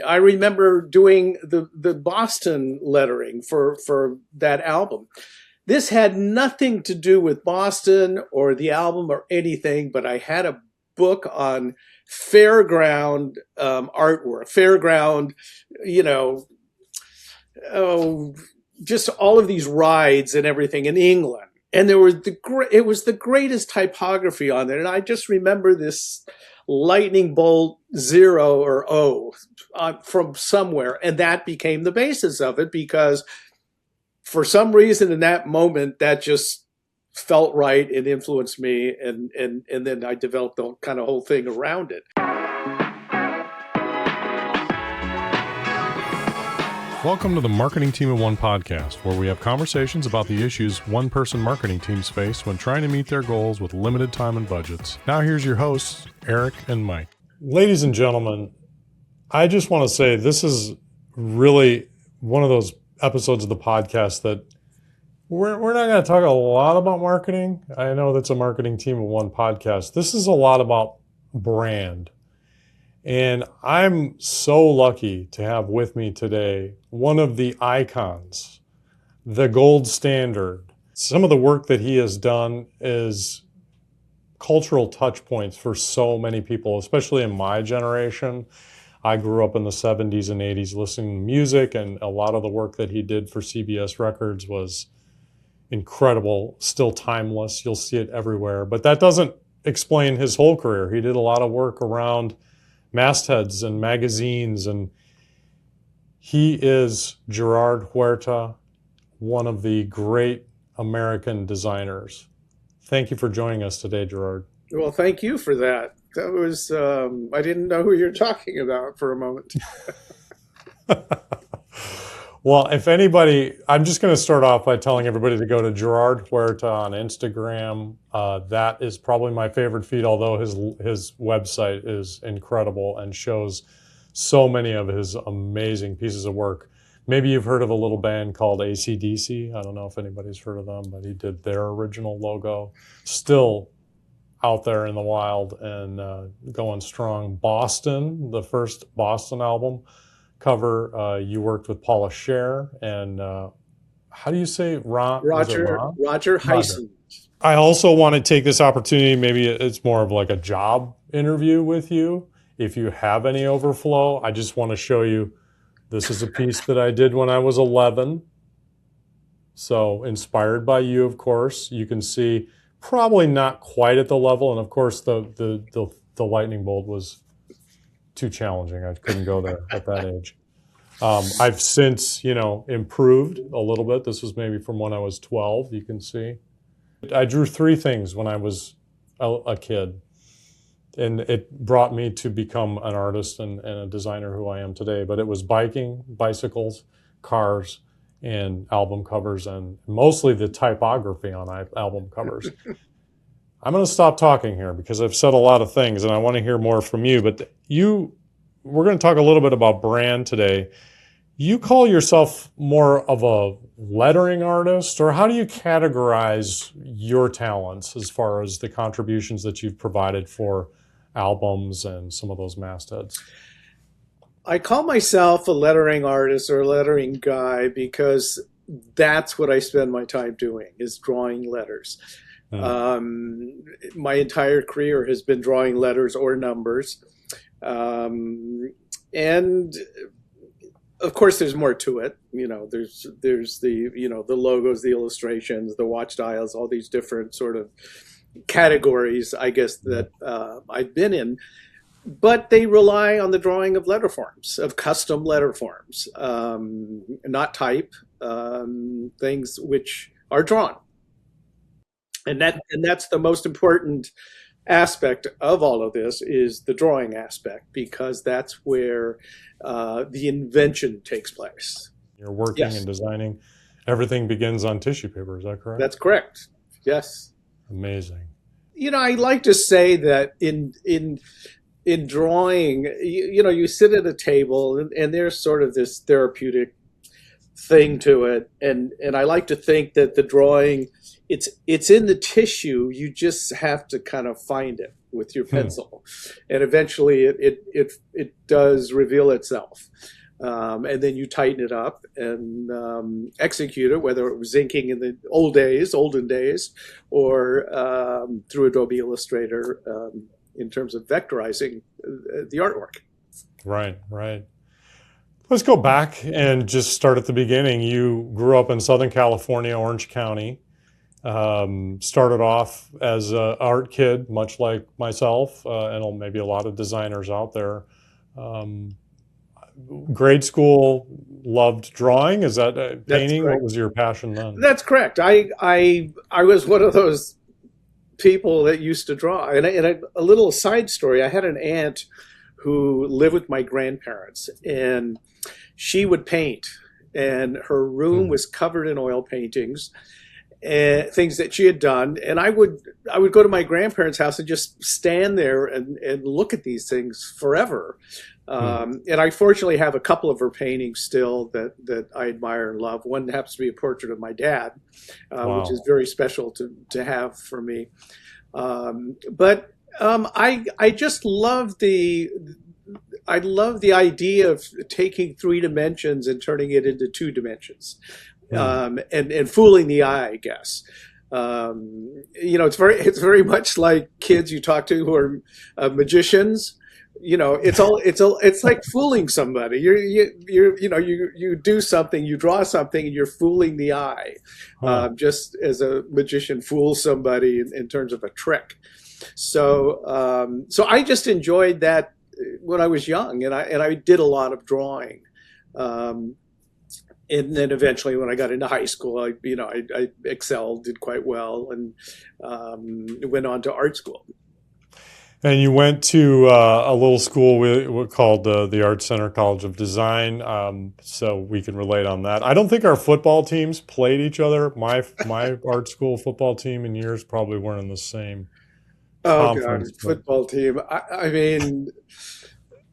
I remember doing the Boston lettering for that album. This had nothing to do with Boston or the album or anything, but I had a book on fairground artwork, fairground, you know, oh, just all of these rides and everything in England. And there was it was the greatest typography on there. And I just remember this lightning bolt 0 or O from somewhere. And that became the basis of it, because for some reason in that moment, that just felt right and influenced me. And then I developed the kind of whole thing around it. Welcome to the Marketing Team of One podcast, where we have conversations about the issues one-person marketing teams face when trying to meet their goals with limited time and budgets. Now here's your hosts, Eric and Mike. Ladies and gentlemen, I just want to say this is really one of those episodes of the podcast that we're not going to talk a lot about marketing. I know that's a Marketing Team of One podcast. This is a lot about brand. And I'm so lucky to have with me today one of the icons, the gold standard. Some of the work that he has done is cultural touch points for so many people, especially in my generation. I grew up in the 70s and 80s listening to music, and a lot of the work that he did for CBS Records was incredible, still timeless. You'll see it everywhere. But that doesn't explain his whole career. He did a lot of work around mastheads and magazines, and he is Gerard Huerta, one of the great American designers. Thank you for joining us today, Gerard. Well, thank you for that. That was, I didn't know who you're talking about for a moment. Well, if anybody, I'm just going to start off by telling everybody to go to Gerard Huerta on Instagram. That is probably my favorite feed, although his website is incredible and shows so many of his amazing pieces of work. Maybe you've heard of a little band called AC/DC. I don't know if anybody's heard of them, but he did their original logo. Still out there in the wild and going strong. Boston, the first Boston album cover, you worked with Paula Scher and how do you say Roger Heisen. I also want to take this opportunity, maybe it's more of like a job interview with you. If you have any overflow, I just want to show you, this is a piece that I did when I was 11. So inspired by you, of course. You can see probably not quite at the level, and of course the lightning bolt was too challenging. I couldn't go there at that age. I've since, improved a little bit. This was maybe from when I was 12, you can see. I drew 3 things when I was a kid, and it brought me to become an artist and a designer who I am today. But it was biking, bicycles, cars, and album covers, and mostly the typography on album covers. I'm going to stop talking here because I've said a lot of things and I want to hear more from you. But we're going to talk a little bit about brand today. You call yourself more of a lettering artist, or how do you categorize your talents as far as the contributions that you've provided for albums and some of those mastheads? I call myself a lettering artist or a lettering guy because that's what I spend my time doing, is drawing letters. My entire career has been drawing letters or numbers. And of course there's more to it. There's the, the logos, the illustrations, the watch dials, all these different sort of categories, I guess, that I've been in. But they rely on the drawing of letter forms, of custom letter forms, not type, things which are drawn. And that's the most important aspect of all of this, is the drawing aspect, because that's where the invention takes place. You're working and designing. Everything begins on tissue paper, is that correct? That's correct. Yes. Amazing. I like to say that in drawing, you sit at a table and there's sort of this therapeutic thing to it. And I like to think that the drawing, it's in the tissue. You just have to kind of find it. with your pencil, and eventually it does reveal itself. And then you tighten it up and execute it, whether it was inking in the olden days, or through Adobe Illustrator in terms of vectorizing the artwork. Right, right. Let's go back and just start at the beginning. You grew up in Southern California, Orange County. Started off as an art kid, much like myself, and maybe a lot of designers out there. Grade school, loved drawing. Is that painting? What was your passion then? That's correct. I was one of those people that used to draw. And a little side story, I had an aunt who lived with my grandparents, and she would paint, and her room was covered in oil paintings and things that she had done. And I would go to my grandparents' house and just stand there and look at these things forever. And I fortunately have a couple of her paintings still that I admire and love. One happens to be a portrait of my dad, which is very special to have for me. But I just love I love the idea of taking 3 dimensions and turning it into 2 dimensions, and fooling the eye, I guess. It's very much like kids you talk to who are magicians. It's like fooling somebody. You do something, you draw something, and you're fooling the eye, just as a magician fools somebody in terms of a trick. So I just enjoyed that when I was young, and I did a lot of drawing. And then eventually, when I got into high school, I excelled, did quite well, and went on to art school. And you went to a little school called the Art Center College of Design, so we can relate on that. I don't think our football teams played each other. My art school football team and yours probably weren't in the same conference. God, football team. I mean,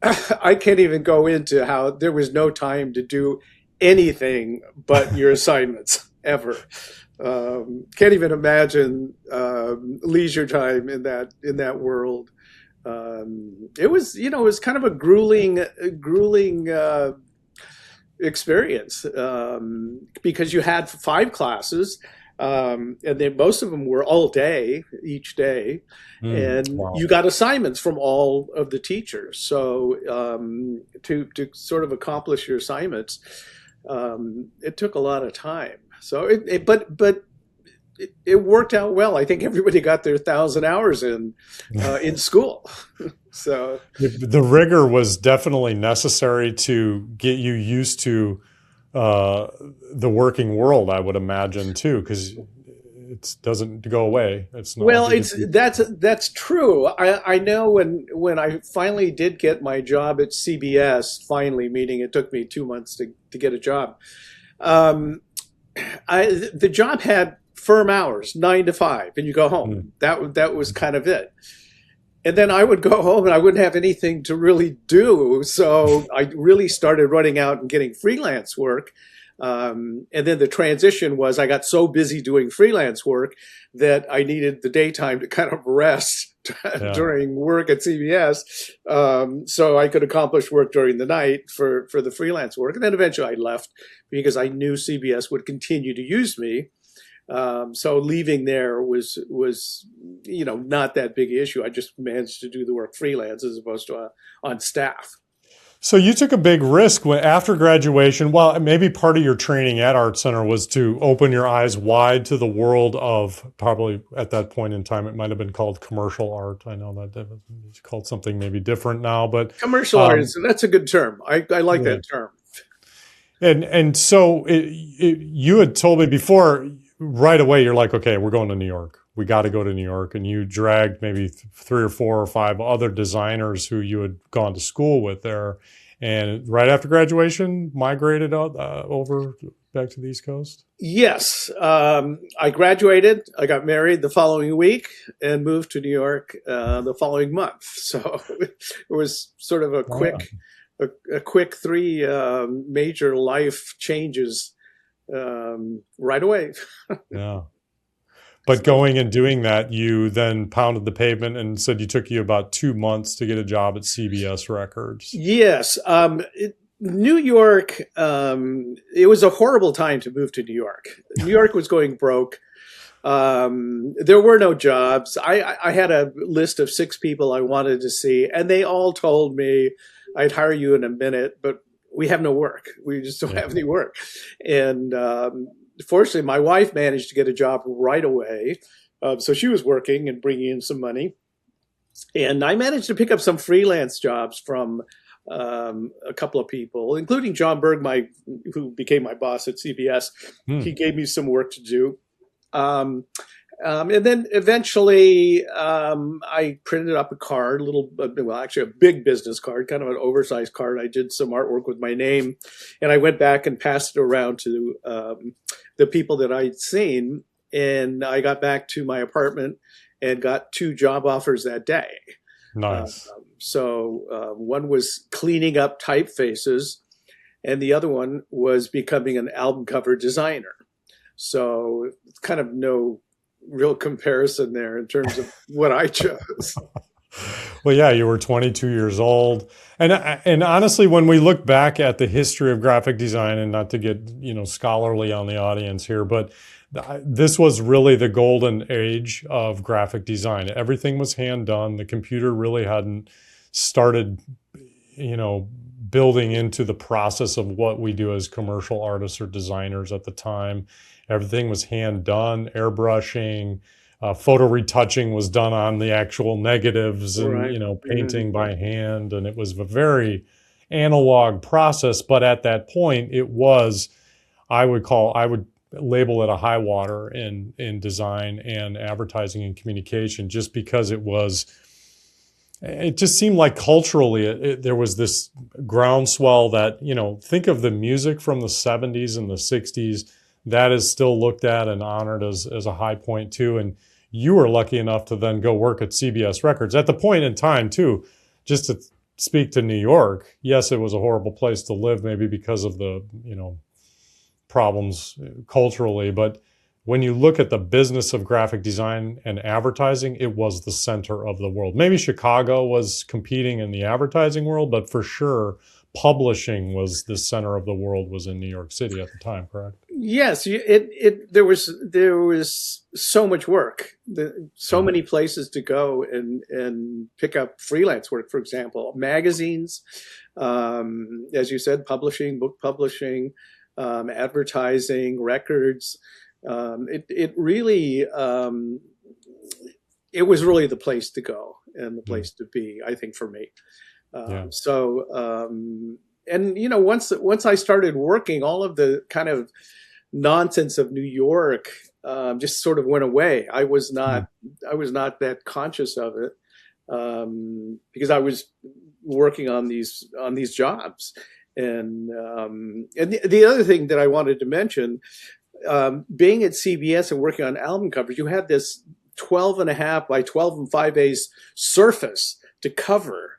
I can't even go into how there was no time to do anything but your assignments ever. Can't even imagine leisure time in that world. It was kind of a grueling experience, because you had 5 classes, and then most of them were all day, each day, and you got assignments from all of the teachers. So to sort of accomplish your assignments, it took a lot of time. So but it worked out well. I think everybody got their 1,000 hours in school. So the rigor was definitely necessary to get you used to the working world, I would imagine, too, because it doesn't go away. It's not. Well, that's true. I know when I finally did get my job at CBS, finally, meaning it took me 2 months to get a job. The job had firm hours, 9 to 5, and you go home. That was kind of it. And then I would go home and I wouldn't have anything to really do. So I really started running out and getting freelance work. And then the transition was I got so busy doing freelance work that I needed the daytime to kind of rest during work at CBS. So I could accomplish work during the night for the freelance work. And then eventually I left because I knew CBS would continue to use me. So leaving there was not that big an issue. I just managed to do the work freelance as opposed to on staff. So you took a big risk after graduation. Well, maybe part of your training at Art Center was to open your eyes wide to the world of, probably at that point in time, it might have been called commercial art. I know that it's called something maybe different now, but commercial art that's a good term. I like that term. And so you had told me before, right away, you're like, okay, we're going to New York. We got to go to New York. And you dragged maybe 3 or 4 or 5 other designers who you had gone to school with there. And right after graduation, migrated over back to the East Coast? Yes. I graduated. I got married the following week and moved to New York the following month. So it was sort of a quick 3 major life changes right away. Yeah. But going and doing that, you then pounded the pavement and said you took you about 2 months to get a job at CBS Records. Yes. New York, it was a horrible time to move to New York. New York was going broke. There were no jobs. I had a list of 6 people I wanted to see, and they all told me, I'd hire you in a minute, but we have no work. We just don't have any work. And fortunately, my wife managed to get a job right away. So she was working and bringing in some money. And I managed to pick up some freelance jobs from a couple of people, including John Berg, who became my boss at CBS. He gave me some work to do. And then eventually I printed up a card, actually a big business card, kind of an oversized card. I did some artwork with my name, and I went back and passed it around to the people that I'd seen. And I got back to my apartment and got 2 job offers that day. Nice. So one was cleaning up typefaces, and the other one was becoming an album cover designer. So it's kind of no real comparison there in terms of what I chose. Well, yeah, you were 22 years old. And honestly, when we look back at the history of graphic design, and not to get, scholarly on the audience here, but this was really the golden age of graphic design. Everything was hand done. The computer really hadn't started, building into the process of what we do as commercial artists or designers at the time. Everything was hand done, airbrushing, photo retouching was done on the actual negatives, and Right. painting by hand, and it was a very analog process. But at that point, it was, I would label it a high water in design and advertising and communication, just because it just seemed like culturally there was this groundswell that, think of the music from the 70s and the 60s. That is still looked at and honored as a high point too. And you were lucky enough to then go work at CBS Records at the point in time too. Just to speak to New York, yes, it was a horrible place to live, maybe because of the, problems culturally. But when you look at the business of graphic design and advertising, it was the center of the world. Maybe Chicago was competing in the advertising world, but for sure, publishing was the center of the world, was in New York City at the time, correct? Yes, there was so much work, so many places to go and pick up freelance work. For example, magazines, as you said, publishing, book publishing, advertising, records. It really it was really the place to go and the place to be, I think, for me. Once I started working, all of the kind of nonsense of New York just sort of went away. I was not that conscious of it because I was working on these jobs. And the other thing that I wanted to mention, being at CBS and working on album covers, you had this 12.5 by 12 surface to cover.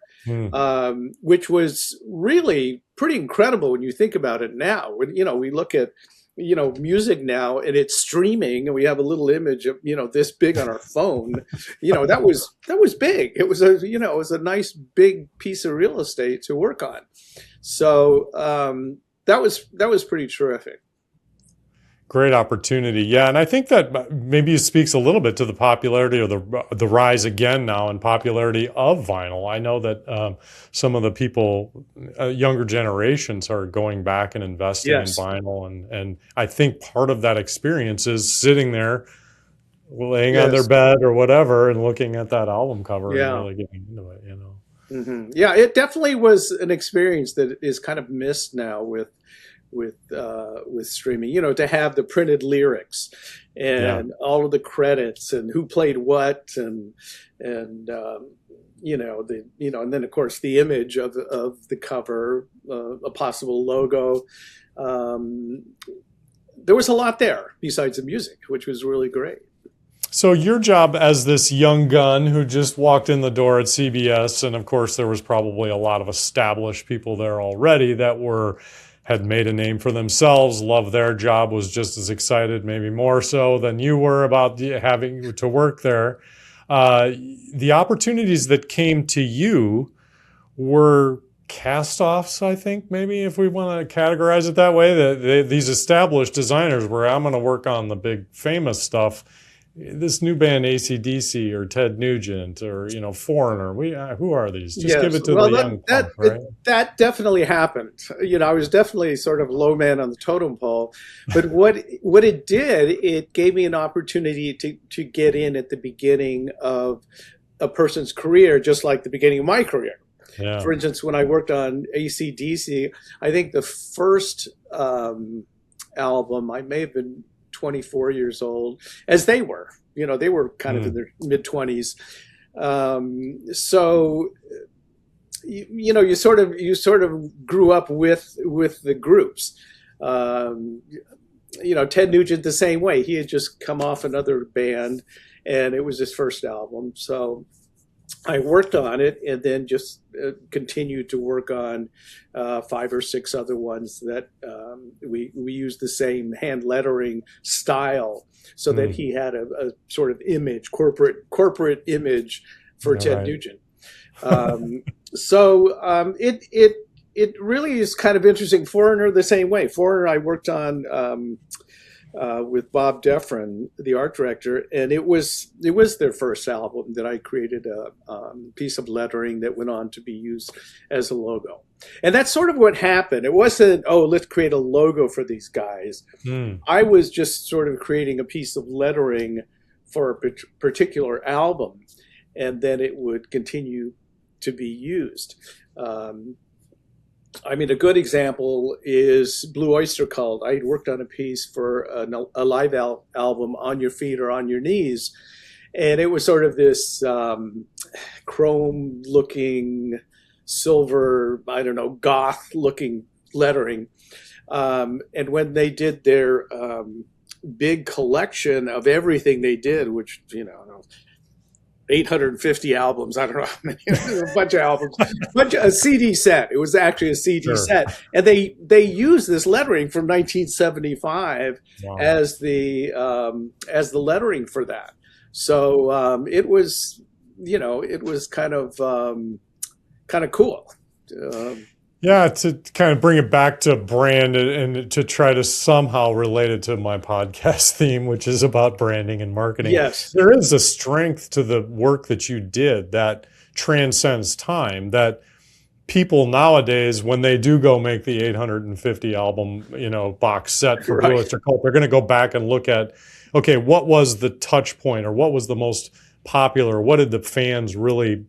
Which was really pretty incredible when you think about it now. When we look at music now and it's streaming, and we have a little image of this big on our phone. That was big. It was a nice big piece of real estate to work on. So that was pretty terrific. Great opportunity. Yeah. And I think that maybe it speaks a little bit to the popularity, or the rise again now in popularity of vinyl. I know that some of the people, younger generations, are going back and investing in vinyl. And I think part of that experience is sitting there, laying on their bed or whatever, and looking at that album cover and really getting into it, Mm-hmm. Yeah, it definitely was an experience that is kind of missed now with streaming, to have the printed lyrics and all of the credits and who played what and then of course the image of the cover, a possible logo. There was a lot there besides the music, which was really great. So your job as this young gun who just walked in the door at CBS, and of course there was probably a lot of established people there already that were had made a name for themselves, loved their job, was just as excited, maybe more so than you were about having to work there. The opportunities that came to you were cast-offs, I think, maybe, if we want to categorize it that way. These established designers where I'm going to work on the big famous stuff. This new band AC/DC or Ted Nugent or Foreigner. Who are these? Just give it to the young punk, right? That definitely happened. I was definitely sort of low man on the totem pole, but what it did, it gave me an opportunity to get in at the beginning of a person's career, just like the beginning of my career. Yeah. For instance, when I worked on AC/DC, I think the first album, I may have been 24 years old, as they were. They were kind of in their mid-20s. So, you sort of grew up with the groups. Ted Nugent the same way. He had just come off another band, and it was his first album. So I worked on it and then just continued to work on 5 or 6 other ones that we used the same hand lettering style, so that he had a sort of image, corporate image for Ted Nugent. So it really is kind of interesting. Foreigner the same way. Foreigner I worked on with Bob Deffrin, the art director, and it was their first album that I created a piece of lettering that went on to be used as a logo. And that's sort of what happened. It wasn't, let's create a logo for these guys. I was just sort of creating a piece of lettering for a particular album, and then it would continue to be used. A good example is Blue Oyster Cult. I had worked on a piece for a live album, On Your Feet or On Your Knees, and it was sort of this chrome-looking, silver, goth-looking lettering. And when they did their big collection of everything they did, which, 850 albums, I don't know how many, a bunch of albums, a CD set. It was actually a CD set. And they used this lettering from 1975 as the lettering for that. So it was kind of cool. Yeah, to kind of bring it back to brand and to try to somehow relate it to my podcast theme, which is about branding and marketing. Yes. There is a strength to the work that you did that transcends time, that people nowadays, when they do go make the 850 album, box set for Blue Oyster Cult, they're going to go back and look at, okay, what was the touch point, or what was the most popular? What did the fans really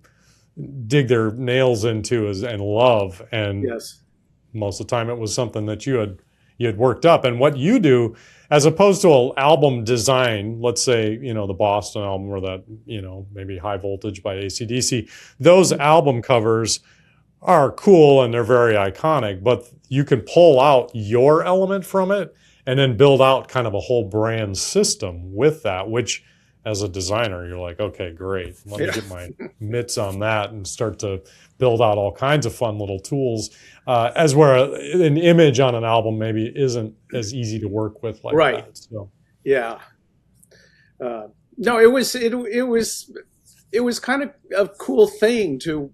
dig their nails into and love? And most of the time it was something that you had worked up. And what you do, as opposed to an album design, let's say, the Boston album or that, maybe High Voltage by AC/DC, those album covers are cool and they're very iconic, but you can pull out your element from it and then build out kind of a whole brand system with that, which, as a designer, you're like, okay, great. Let me get my mitts on that and start to build out all kinds of fun little tools. As where an image on an album maybe isn't as easy to work with like that. So. Yeah. No, it was kind of a cool thing to,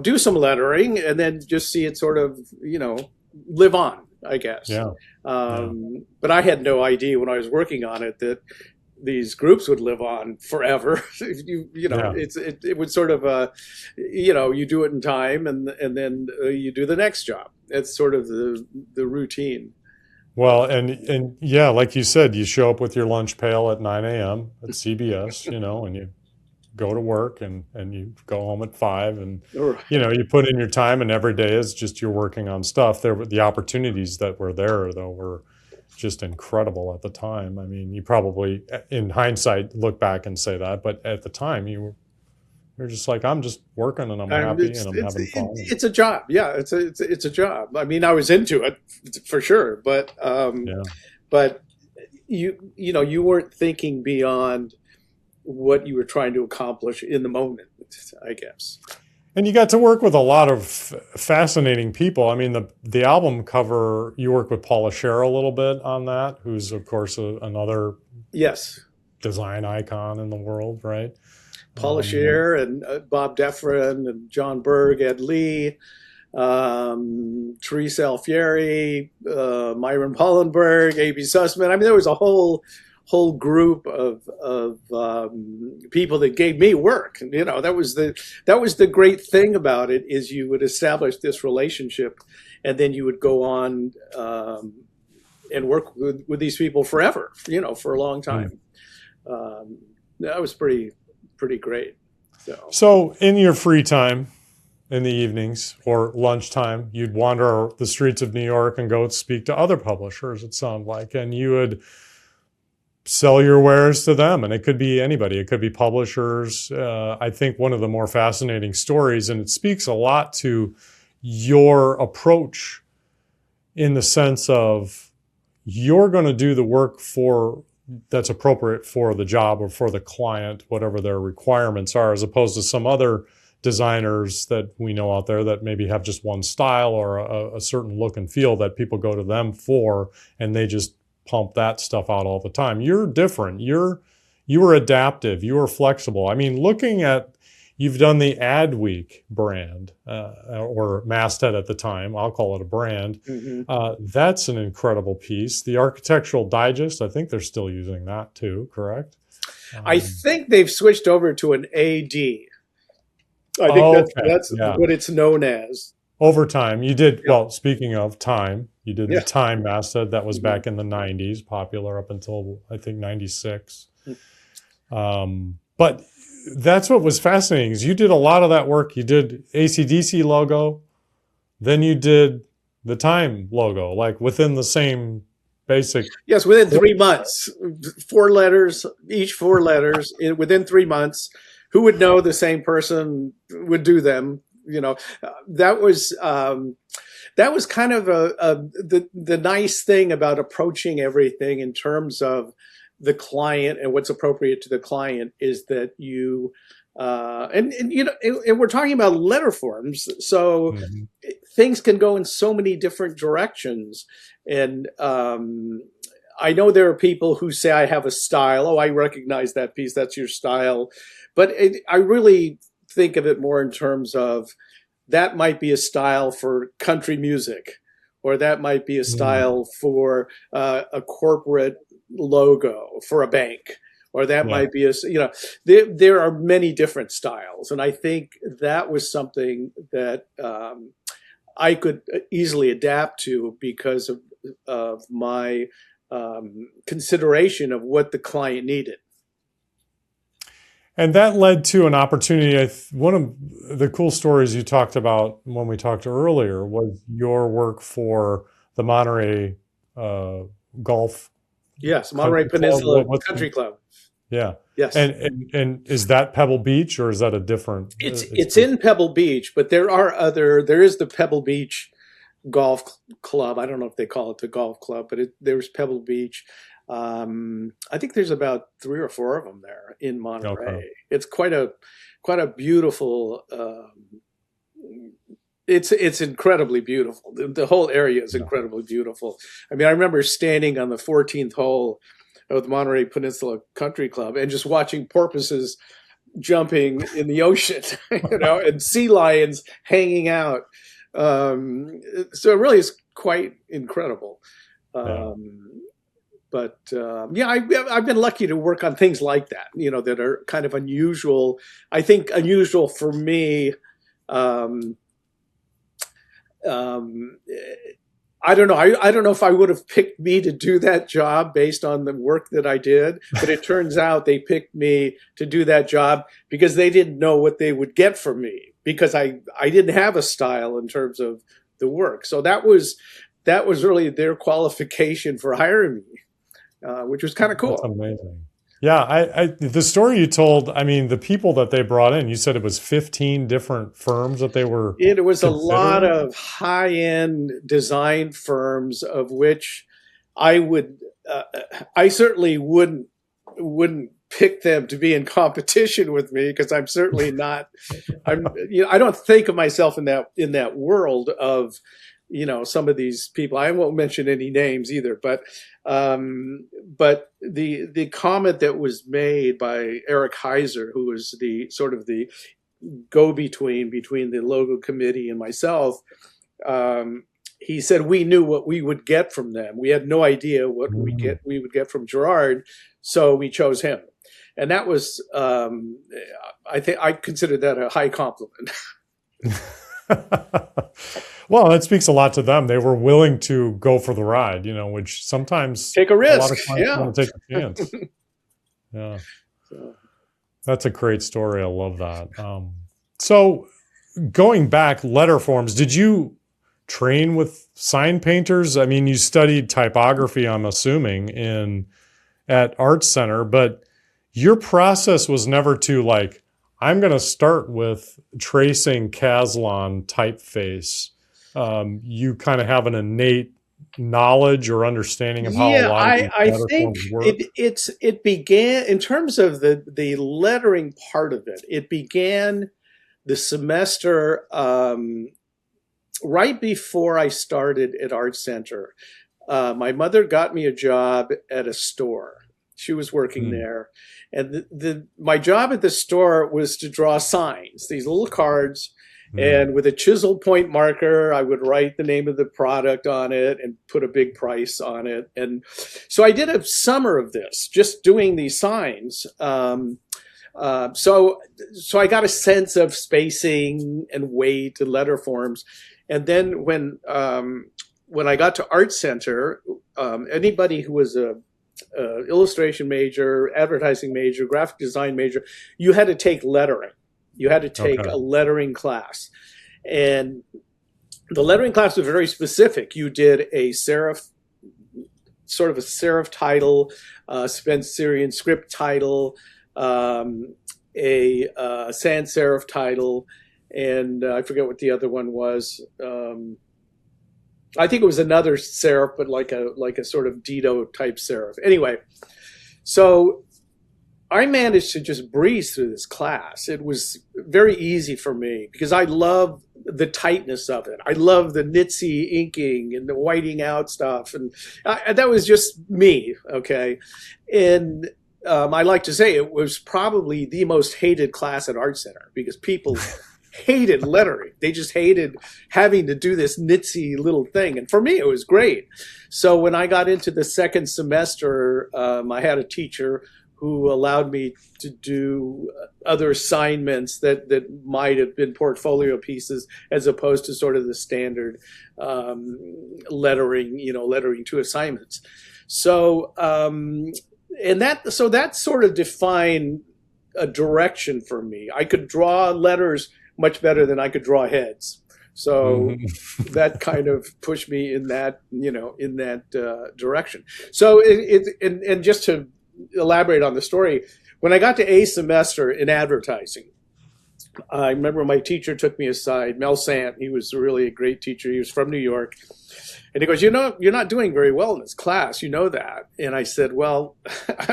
do some lettering and then just see it sort of, live on, I guess. Yeah. But I had no idea when I was working on it that these groups would live on forever. It would sort of, you do it in time and then you do the next job. It's sort of the routine. Well, and yeah, like you said, you show up with your lunch pail at 9 a.m. at CBS, and you go to work and you go home at 5 and, you put in your time, and every day is just you're working on stuff. The opportunities that were there, though, were just incredible at the time. I mean, you probably, in hindsight, look back and say that, but at the time, you're just like, I'm just working and I'm happy and I'm having fun. It's a job, yeah. It's a job. I mean, I was into it for sure, but but you weren't thinking beyond what you were trying to accomplish in the moment, I guess. And you got to work with a lot of fascinating people. I mean, the album cover, you worked with Paula Scher a little bit on that, who's, of course, another Yes. design icon in the world, right? Paula Scher and Bob Defrin and John Berg, Ed Lee, Therese Alfieri, Myron Pollenberg, A.B. Sussman. I mean, there was a whole group of people that gave me work. You know, that was the great thing about it, is you would establish this relationship, and then you would go on and work with these people forever. You know, for a long time. That was pretty great. So in your free time, in the evenings or lunchtime, you'd wander the streets of New York and go speak to other publishers, it sounded like, and you would sell your wares to them. And it could be anybody. It could be publishers. I think one of the more fascinating stories, and it speaks a lot to your approach in the sense of you're going to do the work that's appropriate for the job or for the client, whatever their requirements are, as opposed to some other designers that we know out there that maybe have just one style or a certain look and feel that people go to them for, and they just pump that stuff out all the time. You're different. You were adaptive. You were flexible. I mean, looking at, you've done the Adweek brand or Masthead at the time. I'll call it a brand. That's an incredible piece. The Architectural Digest, I think they're still using that too, correct? I think they've switched over to an AD. I think that's what it's known as. Over time, you did, well, speaking of time, you did the Time Masthead. That was back in the 90s, popular up until, I think, 96. But that's what was fascinating, is you did a lot of that work. You did AC/DC logo, then you did the Time logo, like within the same basic. Yes, within 3 months, 4 letters, each 4 letters within 3 months. Who would know the same person would do them? You know, that was kind of the nice thing about approaching everything in terms of the client and what's appropriate to the client, is that you and you know, and we're talking about letter forms, so things can go in so many different directions. And I know there are people who say, I have a style. Oh, I recognize that piece. That's your style. But I really think of it more in terms of, that might be a style for country music, or that might be a style for a corporate logo for a bank, or that might be there are many different styles. And I think that was something that I could easily adapt to because of my consideration of what the client needed. And that led to an opportunity. One of the cool stories you talked about when we talked earlier was your work for the Monterey Golf. Yes, Monterey Peninsula Country Club. Yeah. Yes. And is that Pebble Beach, or is that a different? It's in Pebble Beach, but there is the Pebble Beach Golf Club. I don't know if they call it the golf club, but there's Pebble Beach. I think there's about 3 or 4 of them there in Monterey. Okay. It's quite a beautiful. It's incredibly beautiful. The whole area is incredibly beautiful. I mean, I remember standing on the 14th hole of the Monterey Peninsula Country Club and just watching porpoises jumping in the ocean, and sea lions hanging out. So it really is quite incredible. But I've been lucky to work on things like that, that are kind of unusual. I think unusual for me. I don't know. I don't know if I would have picked me to do that job based on the work that I did, but it turns out they picked me to do that job because they didn't know what they would get from me, because I didn't have a style in terms of the work. So that was really their qualification for hiring me, which was kind of cool. That's amazing. Yeah, the story you told, I mean, the people that they brought in, you said it was 15 different firms that they were. It was a lot of high-end design firms, of which I certainly wouldn't pick them to be in competition with me, because I'm certainly not. I don't think of myself in that world of, some of these people. I won't mention any names either, but the comment that was made by Eric Heiser, who was the sort of the go-between between the logo committee and myself, he said we knew what we would get from them. We had no idea what we would get from Gerard, so we chose him. And that was, I consider that a high compliment. Well, that speaks a lot to them. They were willing to go for the ride, which sometimes take a risk. A lot of clients want to take a chance. Yeah. So. That's a great story. I love that. So going back, letter forms, did you train with sign painters? I mean, you studied typography, I'm assuming, at Art Center, but your process was never to like, I'm going to start with tracing Caslon typeface. You kind of have an innate knowledge or understanding of how a lot of these letter forms work. It began in terms of the lettering part of it. It began the semester right before I started at Art Center. My mother got me a job at a store. She was working there. And my job at the store was to draw signs, these little cards. And with a chisel point marker, I would write the name of the product on it and put a big price on it. And so I did a summer of this, just doing these signs. So I got a sense of spacing and weight and letter forms. And then when I got to Art Center, anybody who was a illustration major, advertising major, graphic design major, you had to take lettering. You had to take a lettering class. And the lettering class was very specific. You did a serif, sort of a serif title, Spencerian script title, a sans serif title, and I forget what the other one was. I think it was another serif, but like a sort of Dido type serif. Anyway, so I managed to just breeze through this class. It was very easy for me because I love the tightness of it. I love the Nitsy inking and the whiting out stuff. And that was just me, okay? And I like to say it was probably the most hated class at Art Center because people hated lettering. They just hated having to do this Nitsy little thing. And for me, it was great. So when I got into the second semester, I had a teacher who allowed me to do other assignments that might have been portfolio pieces as opposed to sort of the standard lettering, lettering to assignments. So that sort of defined a direction for me. I could draw letters much better than I could draw heads. So that kind of pushed me in that, direction. So and just to elaborate on the story, when I got to a semester in advertising, I remember my teacher took me aside, Mel Sant. He was really a great teacher. He was from New York. And he goes, you're not doing very well in this class. You know that. And I said, well,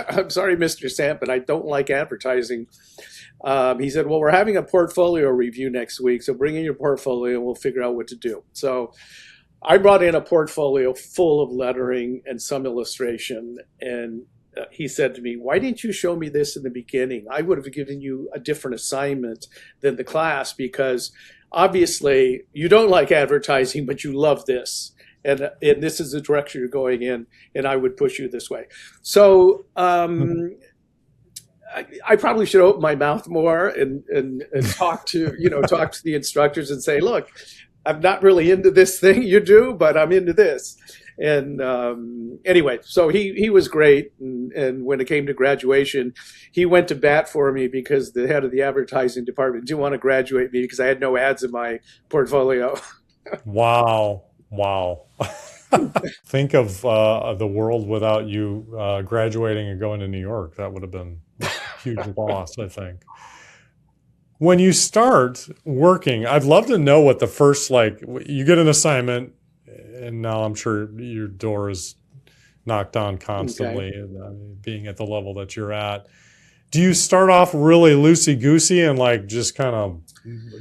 I'm sorry, Mr. Sant, but I don't like advertising. He said, well, we're having a portfolio review next week. So bring in your portfolio and we'll figure out what to do. So I brought in a portfolio full of lettering and some illustration. And he said to me, why didn't you show me this in the beginning? I would have given you a different assignment than the class because obviously you don't like advertising, but you love this. And this is the direction you're going in, and I would push you this way. So I probably should open my mouth more and talk to the instructors and say, look, I'm not really into this thing you do, but I'm into this. And anyway, so he was great. And when it came to graduation, he went to bat for me because the head of the advertising department didn't want to graduate me because I had no ads in my portfolio. Wow. Think of the world without you graduating and going to New York. That would have been a huge loss, I think. When you start working, I'd love to know what the first, you get an assignment, and now I'm sure your door is knocked on constantly, being at the level that you're at. do you start off really loosey-goosey and like just kind of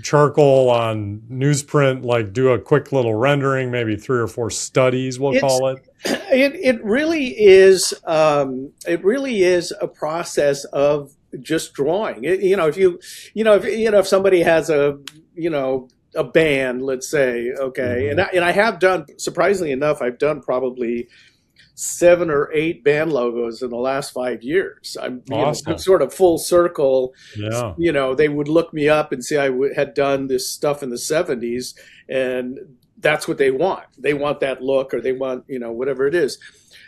charcoal on newsprint, like do a quick little rendering, maybe 3 or 4 studies, we'll It's call it? it really is a process of just drawing. If somebody has a band, let's say, okay, and I have done, surprisingly enough, I've done probably 7 or 8 band logos in the last 5 years. Awesome. Sort of full circle. Yeah. They would look me up and see I had done this stuff in the 70s, and that's what they want. They want that look, or they want, whatever it is.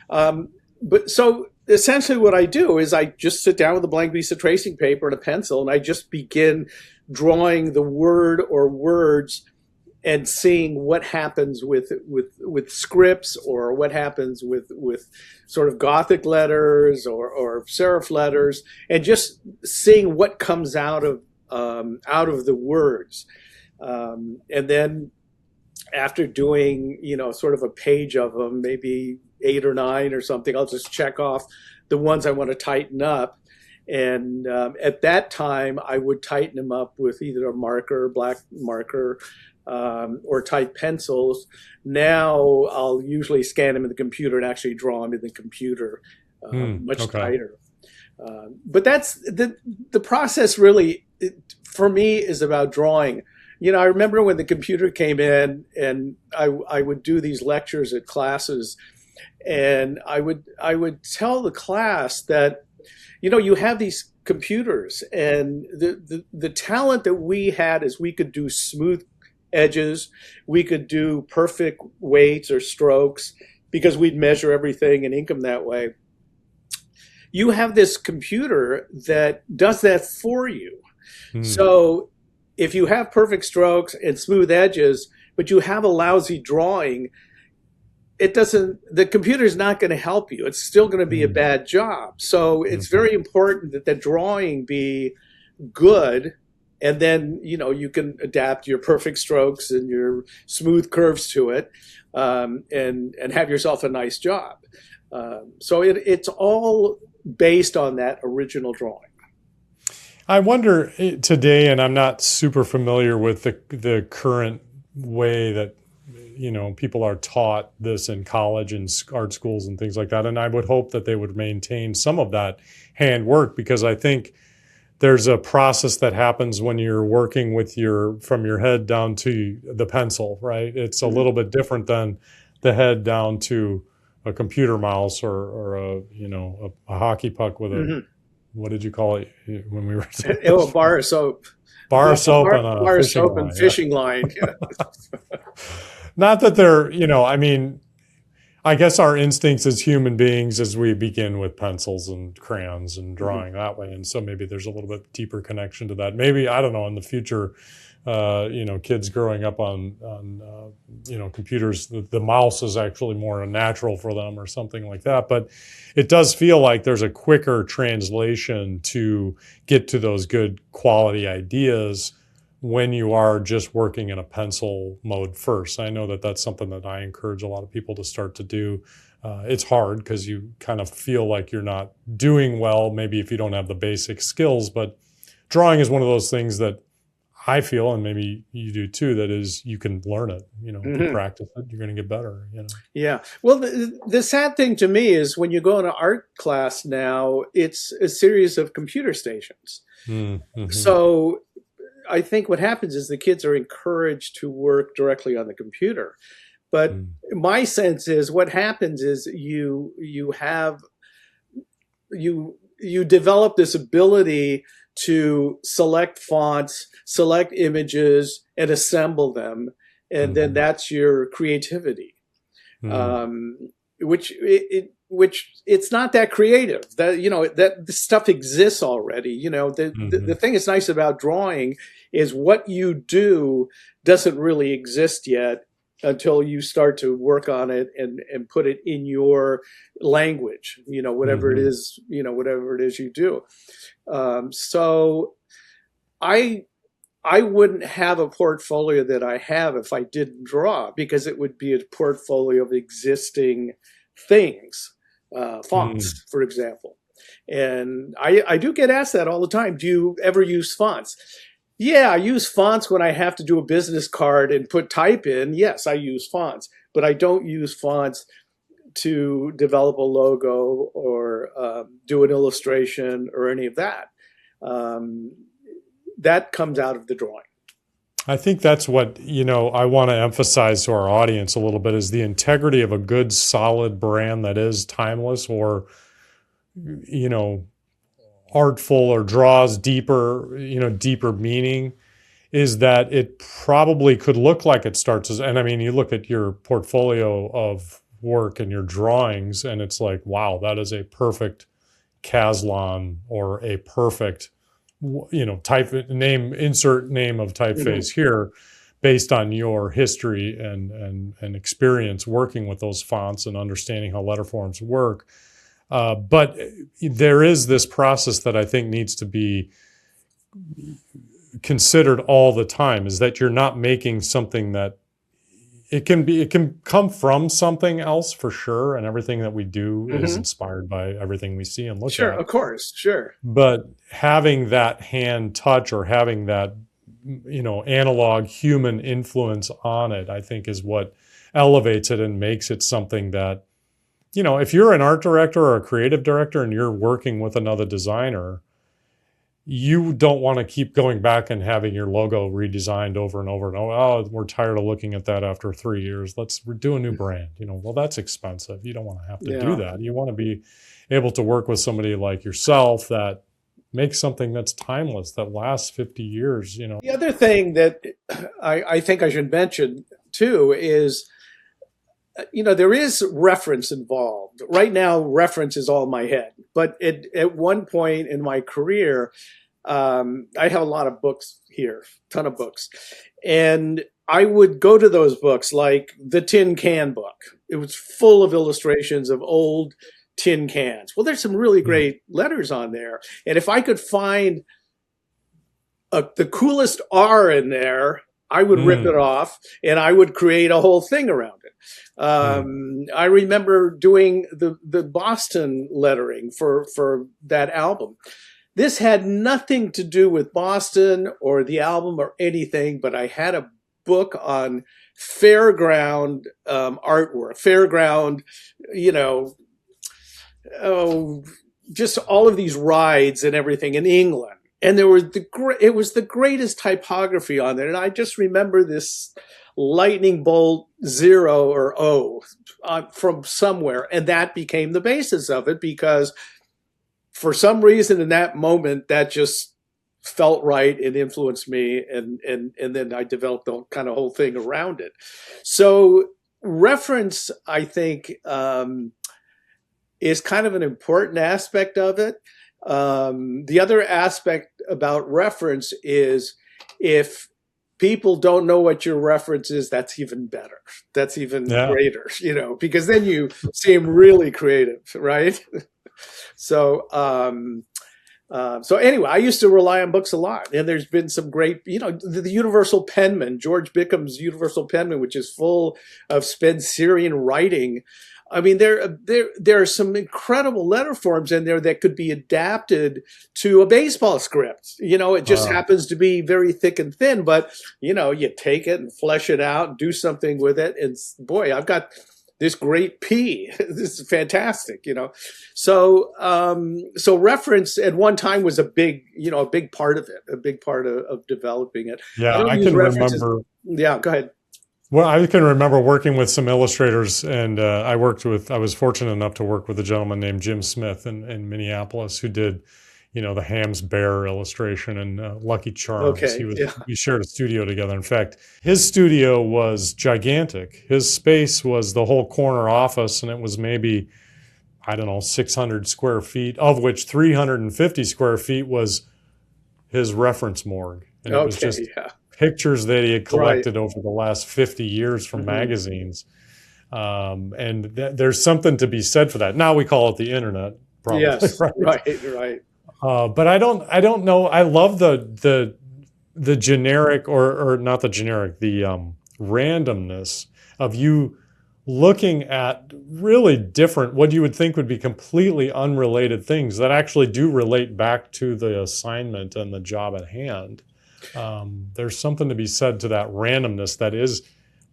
But so essentially what I do is I just sit down with a blank piece of tracing paper and a pencil, and I just begin drawing the word or words and seeing what happens with scripts, or what happens with sort of Gothic letters or serif letters, and just seeing what comes out of the words. And then after doing, sort of a page of them, maybe 8 or 9 or something, I'll just check off the ones I want to tighten up. And at that time, I would tighten them up with either a marker, black marker, or type pencils. Now I'll usually scan them in the computer and actually draw them in the computer much tighter. But that's the process really, for me, is about drawing. I remember when the computer came in, and I would do these lectures at classes, and I would tell the class that, you have these computers, and the talent that we had is we could do smooth edges, we could do perfect weights or strokes, because we'd measure everything and ink them that way. You have this computer that does that for you. So if you have perfect strokes and smooth edges, but you have a lousy drawing, the computer's not going to help you. It's still going to be a bad job. So it's very important that the drawing be good, and then, you can adapt your perfect strokes and your smooth curves to it, and have yourself a nice job. So it's all based on that original drawing. I wonder today, and I'm not super familiar with the current way that people are taught this in college and art schools and things like that. And I would hope that they would maintain some of that handwork, because I think there's a process that happens when you're working with from your head down to the pencil, right? It's a little bit different than the head down to a computer mouse or a hockey puck with a, what did you call it when we were? A bar of soap. Bar of soap and a bar of fishing soap line. and fishing line. Not that they're, I guess our instincts as human beings is we begin with pencils and crayons and drawing that way. And so maybe there's a little bit deeper connection to that. Maybe, I don't know, in the future, kids growing up on computers, the mouse is actually more natural for them or something like that. But it does feel like there's a quicker translation to get to those good quality ideas when you are just working in a pencil mode first. I know that that's something that I encourage a lot of people to start to do. It's hard because you kind of feel like you're not doing well, maybe if you don't have the basic skills, but drawing is one of those things that I feel, and maybe you do too, that is, you can learn it, if you practice it, you're going to get better, Yeah. Well, the sad thing to me is when you go into art class now, it's a series of computer stations. So I think what happens is the kids are encouraged to work directly on the computer. But my sense is what happens is you develop this ability to select fonts, select images, and assemble them. And then that's your creativity, which it's not that creative. That the stuff exists already. The thing that's nice about drawing is what you do doesn't really exist yet until you start to work on it and put it in your language, whatever it is, whatever it is you do. So I wouldn't have a portfolio that I have if I didn't draw, because it would be a portfolio of existing things, fonts, for example. And I do get asked that all the time. Do you ever use fonts? Yeah, I use fonts when I have to do a business card and put type in. Yes, I use fonts, but I don't use fonts to develop a logo or do an illustration or any of that. That comes out of the drawing. I think that's what, I want to emphasize to our audience a little bit is the integrity of a good, solid brand that is timeless or, artful or draws deeper meaning is that it probably could look like it starts as, and I mean, you look at your portfolio of work and your drawings and it's like, wow, that is a perfect Caslon or a perfect type name, insert name of typeface here based on your history and experience working with those fonts and understanding how letter forms work. But there is this process that I think needs to be considered all the time is that you're not making something that it can come from something else for sure. And everything that we do is inspired by everything we see and look at. Sure, of course, sure. But having that hand touch or having that, analog human influence on it, I think is what elevates it and makes it something that, if you're an art director or a creative director and you're working with another designer, you don't want to keep going back and having your logo redesigned over and over and over. Oh, we're tired of looking at that after 3 years. Let's do a new brand. Well, that's expensive. You don't want to have to do that. You want to be able to work with somebody like yourself that makes something that's timeless, that lasts 50 years. The other thing that I think I should mention too is, there is reference involved. Right now, reference is all in my head. But at one point in my career, I have a lot of books here, ton of books. And I would go to those books like the Tin Can book. It was full of illustrations of old tin cans. Well, there's some really great letters on there. And if I could find the coolest R in there, I would rip it off and I would create a whole thing around it. I remember doing the Boston lettering for that album. This had nothing to do with Boston or the album or anything, but I had a book on fairground artwork, fairground, just all of these rides and everything in England. And there was it was the greatest typography on there. And I just remember this lightning bolt 0 or O from somewhere. And that became the basis of it because for some reason in that moment, that just felt right. It influenced me. And then I developed the kind of whole thing around it. So reference, I think, is kind of an important aspect of it. The other aspect about reference is if people don't know what your reference is, that's even better. That's even greater, because then you seem really creative, right? So anyway, I used to rely on books a lot, and there's been some great, the Universal Penman, George Bickham's Universal Penman, which is full of Spencerian writing. I mean, there are some incredible letter forms in there that could be adapted to a baseball script. It just happens to be very thick and thin, but, you take it and flesh it out and do something with it. And boy, I've got this great P. This is fantastic, So reference at one time was a big part of it, a big part of developing it. Yeah, I can remember. Yeah, go ahead. Well, I can remember working with some illustrators, and I was fortunate enough to work with a gentleman named Jim Smith in Minneapolis who did, the Ham's Bear illustration and Lucky Charms. Okay, We shared a studio together. In fact, his studio was gigantic. His space was the whole corner office, and it was maybe, 600 square feet, of which 350 square feet was his reference morgue. And it was just pictures that he had collected over the last 50 years from magazines. And there's something to be said for that. Now we call it the internet, probably. Yes, right. But I don't know. I love the generic or not the generic, the randomness of you looking at really different, what you would think would be completely unrelated things that actually do relate back to the assignment and the job at hand. There's something to be said to that randomness that is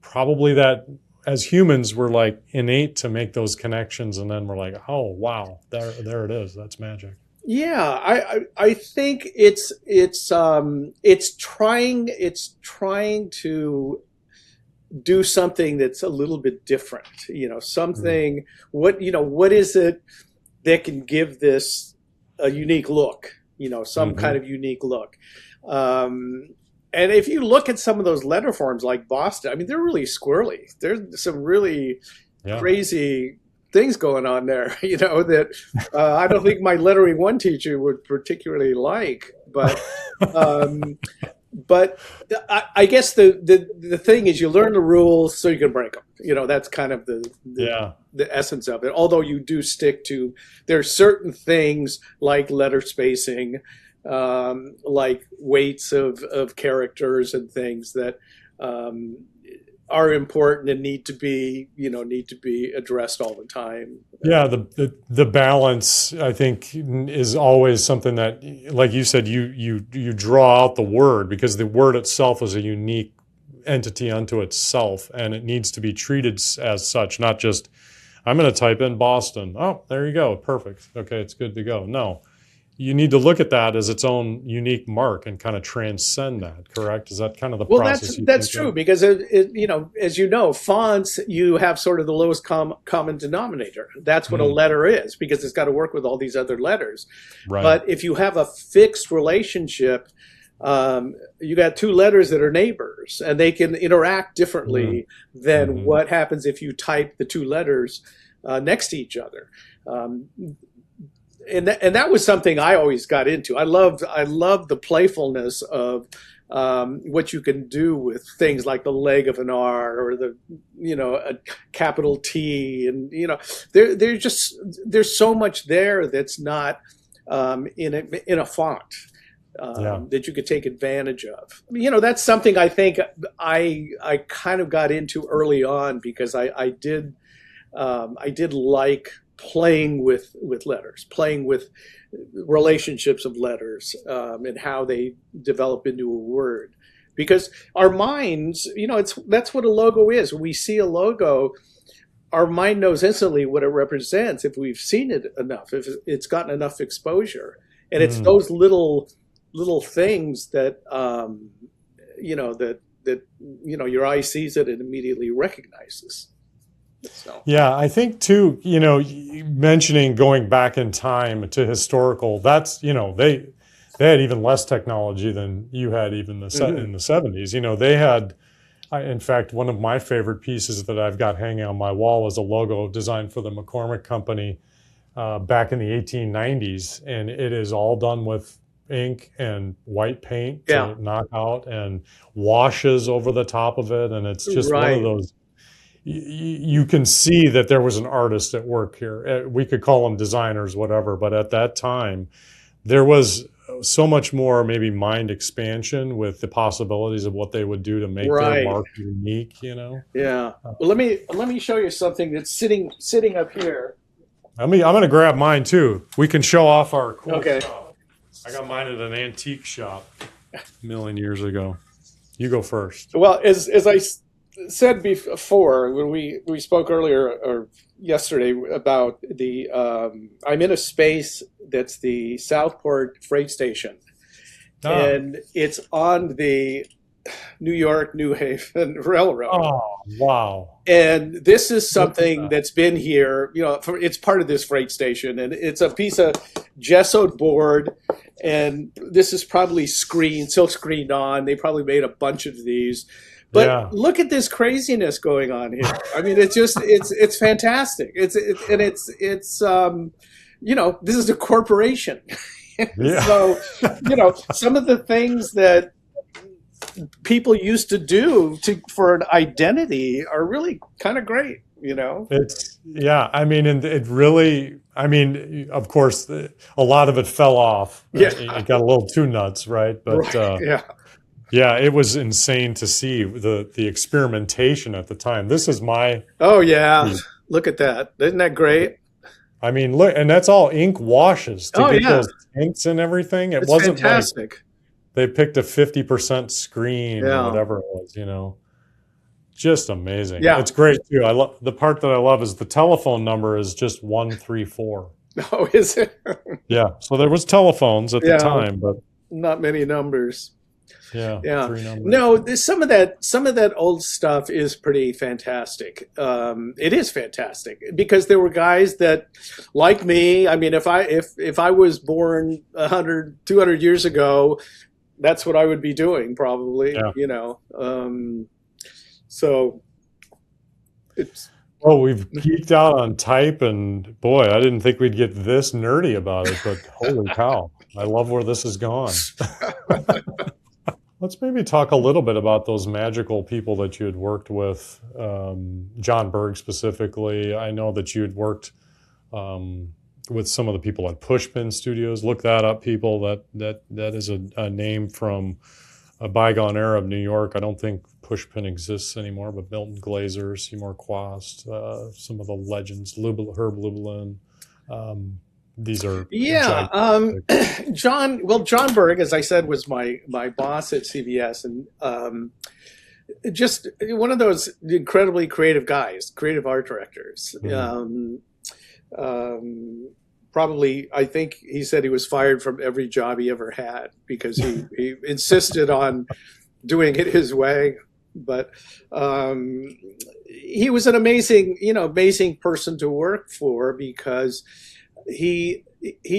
probably that as humans, we're like innate to make those connections. And then we're like, oh, wow, there it is. That's magic. Yeah, I think it's trying to do something that's a little bit different. Something, what is it that can give this a unique look, some kind of unique look. And if you look at some of those letter forms like Boston, I mean, they're really squirrely. There's some really crazy things going on there, that I don't think my lettering one teacher would particularly like. But I guess the thing is you learn the rules so you can break them. That's kind of the essence of it. Although you do stick to, there are certain things like letter spacing, like weights of characters and things that are important and need to be addressed all the time. Yeah, the balance, I think, is always something that, like you said, you draw out the word, because the word itself is a unique entity unto itself, and it needs to be treated as such, not just, I'm going to type in Boston. Oh, there you go. Perfect. Okay, it's good to go. No. You need to look at that as its own unique mark and kind of transcend that, correct? Is that kind of the process? That's true, because as you know, fonts, you have sort of the lowest common denominator. That's what a letter is, because it's got to work with all these other letters. Right. But if you have a fixed relationship, you got two letters that are neighbors, and they can interact differently than what happens if you type the two letters next to each other. And that was something I always got into. I loved the playfulness of what you can do with things like the leg of an R or a capital T, and there's so much there that's not in a font that you could take advantage of. That's something I think I kind of got into early on, because I did like playing with letters, playing with relationships of letters, and how they develop into a word. Because our minds, that's what a logo is. When we see a logo, our mind knows instantly what it represents if we've seen it enough, if it's gotten enough exposure. And it's those little things that your eye sees it and immediately recognizes. So. Yeah, I think too, mentioning going back in time to historical, that's, they had even less technology than you had even in the 70s. They had, in fact, one of my favorite pieces that I've got hanging on my wall is a logo designed for the McCormick Company back in the 1890s. And it is all done with ink and white paint to knock out, and washes over the top of it. And it's just one of those. You can see that there was an artist at work here. We could call them designers, whatever, but at that time, there was so much more maybe mind expansion with the possibilities of what they would do to make their mark unique. Yeah. Well, let me show you something that's sitting up here. I'm going to grab mine too. We can show off our cool stuff. I got mine at an antique shop a million years ago. You go first. Well, as I said before, when we spoke earlier or yesterday about the I'm in a space that's the Southport freight station, and it's on the New York New Haven Railroad. Oh, wow. And this is something that's been here, it's part of this freight station, and it's a piece of gessoed board, and this is probably silk screened on. They probably made a bunch of these. But look at this craziness going on here. I mean, it's fantastic. This is a corporation. So, some of the things that people used to do for an identity are really kind of great. Of course, a lot of it fell off. It got a little too nuts, right? But Yeah, it was insane to see the experimentation at the time. This is my Oh yeah, look at that! Isn't that great? I mean, look, and that's all ink washes to Oh get yeah, those tints and everything. It it's wasn't like fantastic. they picked a 50% screen or Yeah, whatever it was, Just amazing. yeah. It's great too. I love the part that I love is the telephone number is just 134. Oh, is it? Yeah. So there was telephones at the Yeah, time, but not many numbers. yeah, Yeah. three numbers. No, some of that old stuff is pretty fantastic. It is fantastic because there were guys that, like me. I mean, if I was born 100, 200 years ago, that's what I would be doing probably. Yeah. So it's Oh, we've geeked out on type, and boy, I didn't think we'd get this nerdy about it, but holy cow, I love where this has gone. Let's maybe talk a little bit about those magical people that you had worked with, John Berg specifically. I know that you had worked with some of the people at Pushpin Studios. Look that up, people. That is a name from a bygone era of New York. I don't think Pushpin exists anymore, but Milton Glaser, Seymour Quast, some of the legends, Herb Lublin. These are yeah. gigantic. John Berg, as I said, was my boss at CBS, and just one of those incredibly creative guys, creative art directors. Probably, I think he said he was fired from every job he ever had because he insisted on doing it his way. But he was an amazing person to work for because he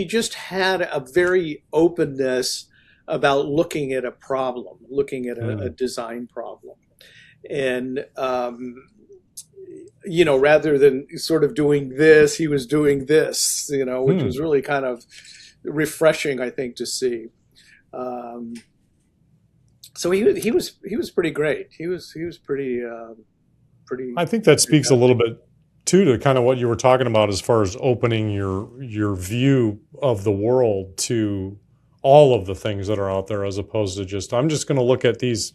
just had a very openness about looking at a problem, looking at a design problem, and rather than sort of doing this, he was doing this, which was really kind of refreshing, I think, to see. So he was pretty great. He was pretty. I think that speaks a little bit too to kind of what you were talking about as far as opening your view of the world to all of the things that are out there, as opposed to just I'm just going to look at these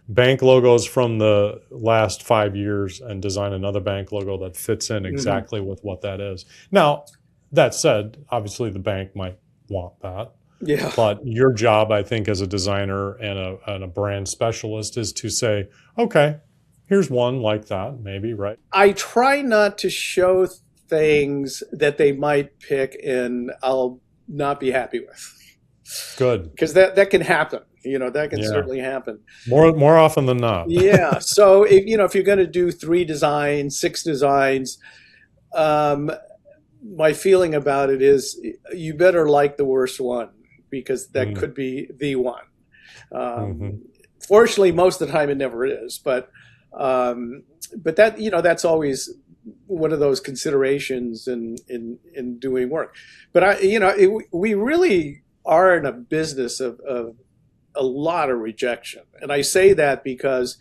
bank logos from the last 5 years and design another bank logo that fits in exactly with what that is. Now, that said, obviously the bank might want that. Yeah. But your job, I think, as a designer and a brand specialist is to say, okay, here's one like that, maybe, right? I try not to show things that they might pick and I'll not be happy with. Good. Because that can happen. That can certainly happen. More often than not. Yeah. So if you're going to do 3 designs, 6 designs, my feeling about it is you better like the worst one because that could be the one. Fortunately, most of the time it never is, but that that's always one of those considerations in doing work. But we really are in a business of a lot of rejection. And I say that because,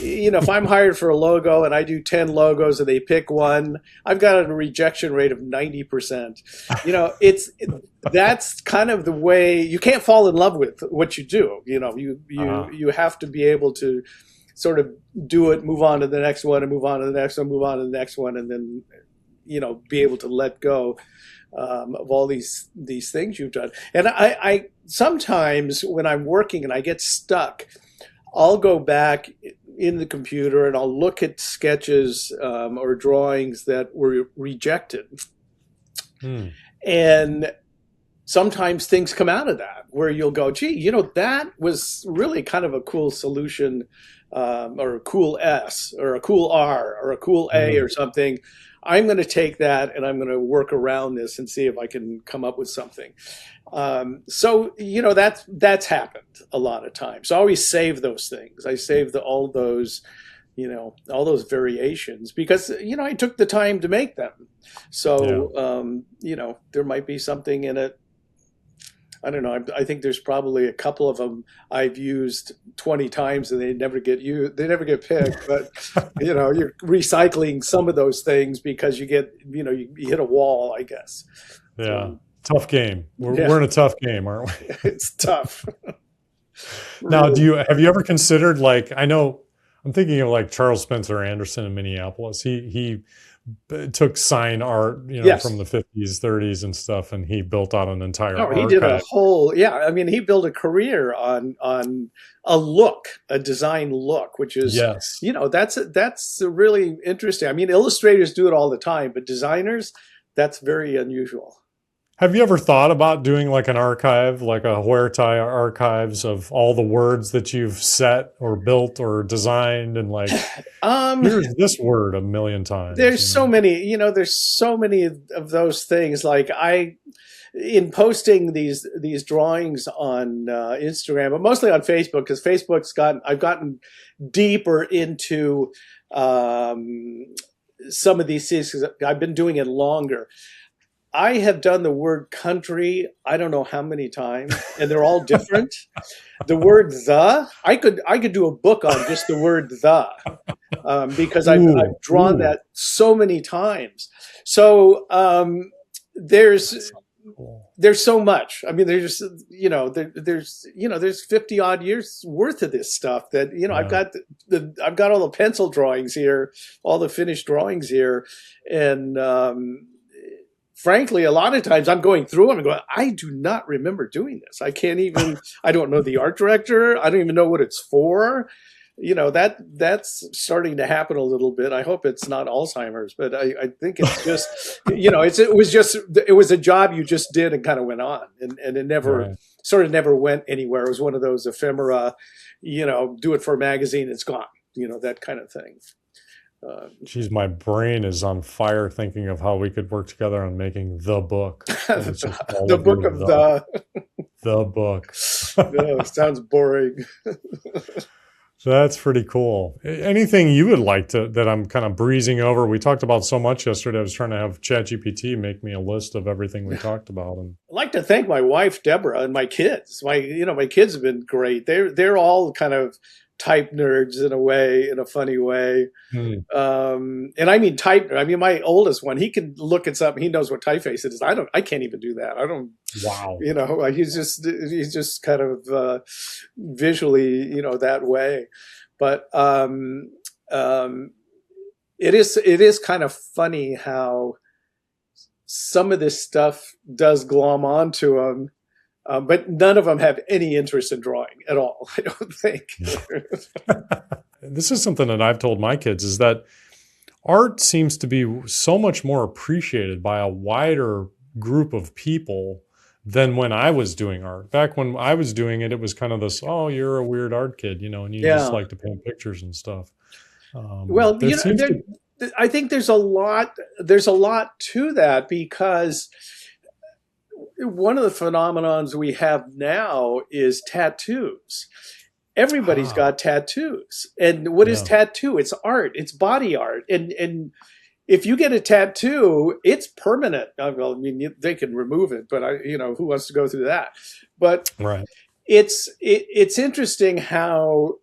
if I'm hired for a logo and I do 10 logos and they pick one, I've got a rejection rate of 90%. That's kind of the way you can't fall in love with what you do. You have to be able to sort of do it, move on to the next one and move on to the next one, move on to the next one. And then, be able to let go of all these things you've done. And I sometimes when I'm working and I get stuck, I'll go back in the computer and I'll look at sketches or drawings that were rejected. And sometimes things come out of that where you'll go, gee, that was really kind of a cool solution, or a cool S or a cool R or a cool A or something. I'm going to take that and I'm going to work around this and see if I can come up with something. So that's happened a lot of times. So I always save those things. I save all those variations because, I took the time to make them. So, there might be something in it. I don't know. I think there's probably a couple of them I've used 20 times and they never get used. They never get picked. But you're recycling some of those things because you get you hit a wall, I guess. Yeah, tough game. We're in a tough game, aren't we? It's tough. Now, Really. have you ever considered, like, I know I'm thinking of like Charles Spencer Anderson in Minneapolis. He took sign art, from Yes. the 50s, 30s and stuff, and he built out an entire Oh, he did a archive. whole, yeah. I mean, he built a career on a look, a design look, which is, Yes. that's really interesting. I mean, illustrators do it all the time, but designers, that's very unusual. Have you ever thought about doing like an archive, like a Huerta archives of all the words that you've set or built or designed, and like, Um, here's this word a million times, there's so many, there's so many of those things. Like in posting these drawings on Instagram, but mostly on Facebook, because I've gotten deeper into some of these things because I've been doing it longer. I have done the word country, I don't know how many times, and they're all different. The word the, I could do a book on just the word the, because I've drawn that so many times. So there's Cool. there's so much. I mean, there's 50 odd years worth of this stuff that I've got I've got all the pencil drawings here, all the finished drawings here, and frankly, a lot of times I'm going through them and going, I do not remember doing this. I don't know the art director. I don't even know what it's for. That's starting to happen a little bit. I hope it's not Alzheimer's, but I think it's just, it was a job you just did and kind of went on, and it never sort of never went anywhere. It was one of those ephemera, do it for a magazine, it's gone, that kind of thing. Geez, my brain is on fire thinking of how we could work together on making the book. The book of the book. No, sounds boring. So that's pretty cool. Anything you would like that I'm kind of breezing over? We talked about so much yesterday. I was trying to have ChatGPT make me a list of everything we talked about. And I'd like to thank my wife, Deborah, and my kids. My kids have been great. They're all kind of type nerds in a funny way. And I mean type. I mean, my oldest one, he can look at something. He knows what typeface it is. I can't even do that. I don't. Wow. He's just kind of visually, that way. But it is kind of funny how some of this stuff does glom onto them. But none of them have any interest in drawing at all, I don't think. This is something that I've told my kids, is that art seems to be so much more appreciated by a wider group of people than when I was doing art. Back when I was doing it, it was kind of this, oh, you're a weird art kid, and you just like to paint pictures and stuff. Well, I think there's a lot to that, because one of the phenomenons we have now is tattoos. Everybody's got tattoos. And what is tattoo? It's art. It's body art. And if you get a tattoo, it's permanent. Well, I mean, they can remove it, but who wants to go through that? But it's interesting how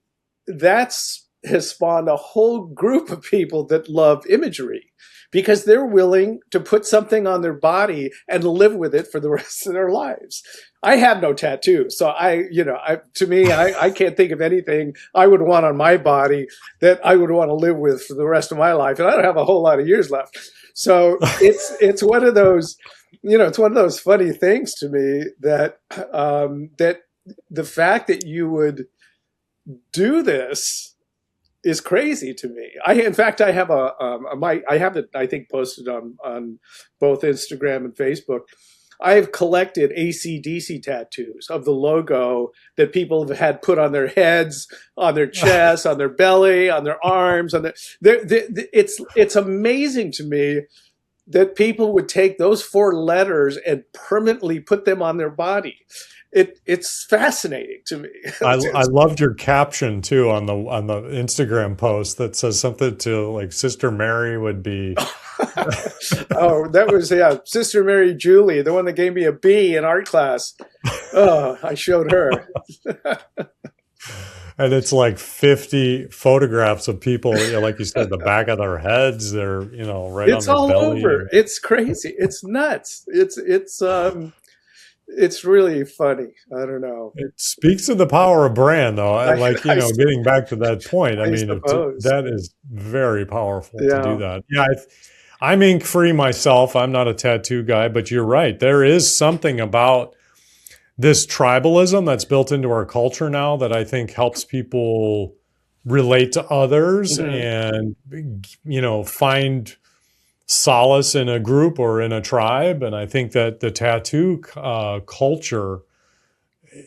has spawned a whole group of people that love imagery, because they're willing to put something on their body and live with it for the rest of their lives. I have no tattoo, so I can't think of anything I would want on my body that I would want to live with for the rest of my life, and I don't have a whole lot of years left. So it's one of those, it's one of those funny things to me that that the fact that you would do this is crazy to me. In fact, I have I have it, I think, posted on both Instagram and Facebook. I've collected AC/DC tattoos of the logo that people have had put on their heads, on their chest, on their belly, on their arms. It's amazing to me that people would take those 4 letters and permanently put them on their body. It's fascinating to me. I loved your caption too on the Instagram post that says something to like Sister Mary would be. Oh, that was Sister Mary Julie, the one that gave me a B in art class. Oh, I showed her. And it's like 50 photographs of people, like you said, the back of their heads. They're right. It's on their all belly. over. It's crazy. It's nuts. It's really funny. I don't know. It speaks to the power of brand, though. I, Like, I, getting back to that point, I I mean, suppose. that is very powerful to do Yeah. that. Yeah, I'm ink free myself. I'm not a tattoo guy, but you're right. There is something about this tribalism that's built into our culture now that I think helps people relate to others Mhm. and, find solace in a group or in a tribe. And I think that the tattoo culture,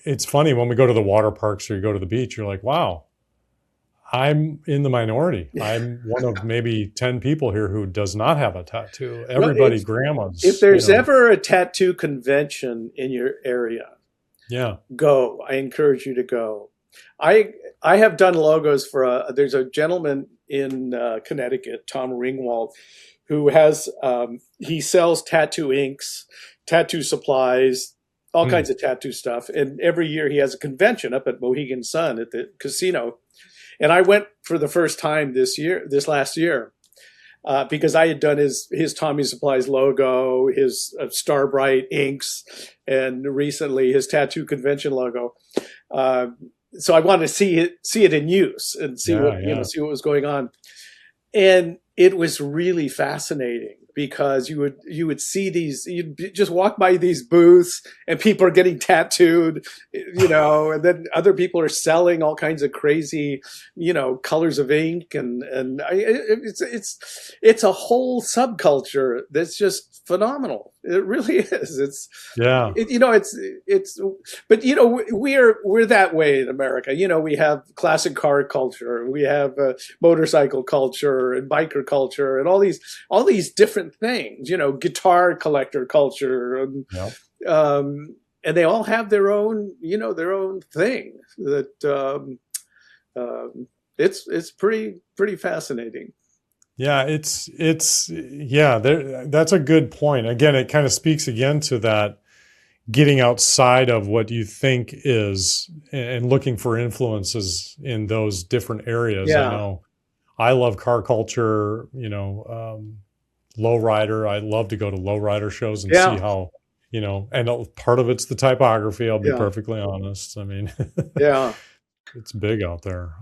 it's funny when we go to the water parks or you go to the beach, you're like, wow, I'm in the minority. I'm one of maybe 10 people here who does not have a tattoo. Well, Everybody, if grandmas, there's ever a tattoo convention in your area, yeah. go. I encourage you to go. I have done logos for there's a gentleman in Connecticut, Tom Ringwald, who has he sells tattoo inks, tattoo supplies, all kinds of tattoo stuff. And every year he has a convention up at Mohegan Sun at the casino. And I went for the first time this last year, because I had done his Tommy Supplies logo, his Starbright inks, and recently his tattoo convention logo. So I wanted to see it in use and see see what was going on. And it was really fascinating because you would see you'd just walk by these booths and people are getting tattooed, and then other people are selling all kinds of crazy, colors of ink, and it's a whole subculture that's just phenomenal. It really is. But we're that way in America. We have classic car culture, we have motorcycle culture and biker culture, and all these different things. Guitar collector culture, and and they all have their own thing that it's pretty fascinating. Yeah, that's a good point. Again, it kind of speaks again to that getting outside of what you think is and looking for influences in those different areas. Yeah. I know I love car culture, lowrider. I love to go to lowrider shows and see how, and part of it's the typography. I'll be perfectly honest. I mean, it's big out there.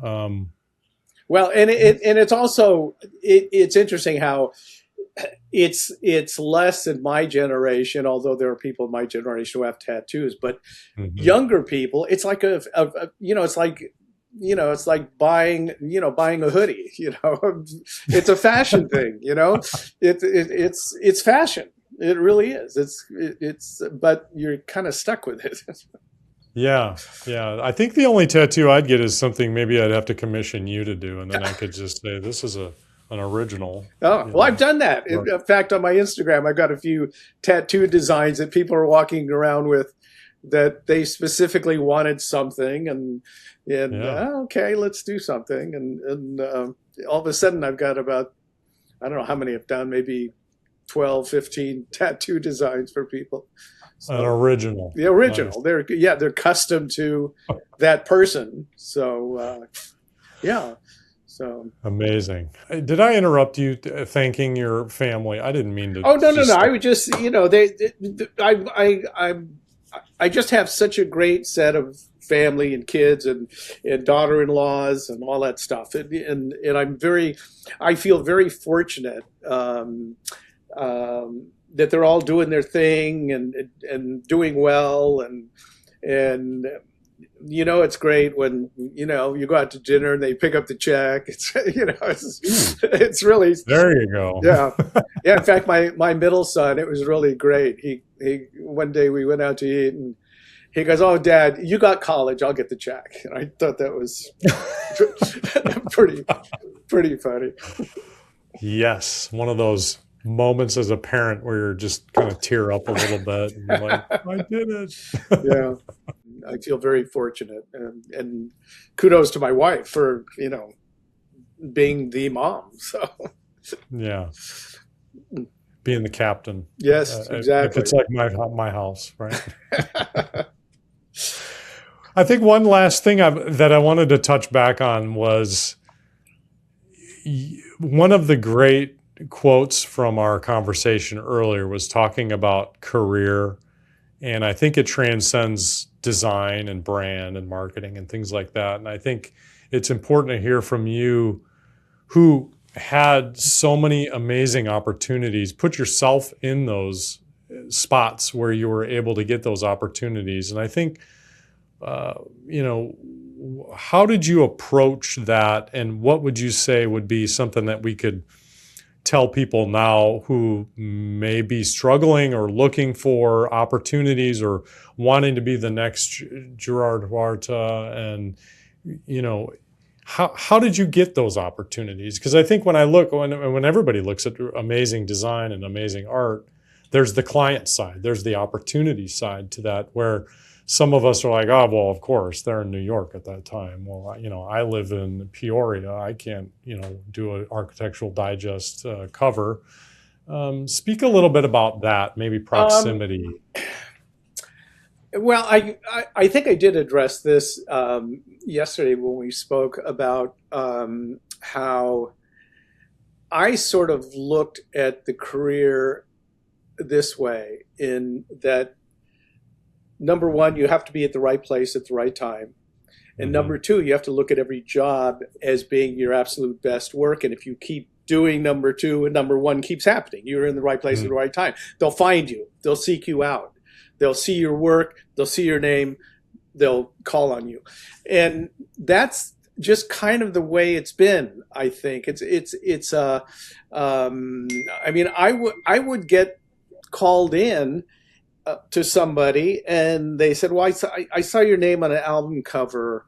Well, and it's also it's interesting how it's less in my generation, although there are people in my generation who have tattoos, but younger people, it's like it's like buying a hoodie. It's a fashion thing. It's fashion. It really is. But you're kind of stuck with it. Yeah. I think the only tattoo I'd get is something maybe I'd have to commission you to do, and then I could just say this is an original. Oh, well, I've done that. In fact, on my Instagram, I've got a few tattoo designs that people are walking around with that they specifically wanted something, and okay, let's do something, and all of a sudden I've got about, I don't know how many I've done, maybe 12, 15 tattoo designs for people. So, an original. The original. Nice. They're custom to that person. So So amazing. Did I interrupt you thanking your family? I didn't mean to. Oh, no. I would just, I just have such a great set of family and kids and daughter-in-laws and all that stuff. And I feel very fortunate that they're all doing their thing and doing well. And it's great when, you go out to dinner and they pick up the check. It's really, there you go. Yeah. In fact, my middle son, it was really great. He one day we went out to eat and he goes, "Oh, Dad, you got college. I'll get the check." And I thought that was pretty funny. Yes. One of those moments as a parent where you're just kind of tear up a little bit and you're like, I did it. Yeah. I feel very fortunate, and kudos to my wife for, being the mom. So yeah. Being the captain. Yes, exactly. It's like my house, right? I think one last thing that I wanted to touch back on was one of the great quotes from our conversation earlier was talking about career And I think it transcends design and brand and marketing and things like that. And I think it's important to hear from you, who had so many amazing opportunities. Put yourself in those spots where you were able to get those opportunities. And I think, how did you approach that? And what would you say would be something that we could tell people now who may be struggling or looking for opportunities or wanting to be the next Gerard Huerta? And, how did you get those opportunities? Because I think when everybody looks at amazing design and amazing art, there's the client side, there's the opportunity side to that, where some of us are like, oh, well, of course, they're in New York at that time. Well, I live in Peoria. I can't, do an Architectural Digest cover. Speak a little bit about that, maybe proximity. Well, I think I did address this yesterday when we spoke about how I sort of looked at the career this way, in that, number one, you have to be at the right place at the right time. And number two, you have to look at every job as being your absolute best work. And if you keep doing number two and number one keeps happening, you're in the right place at the right time. They'll find you. They'll seek you out. They'll see your work. They'll see your name. They'll call on you. And that's just kind of the way it's been, I think. I would get called in to somebody, and they said, well, I saw your name on an album cover,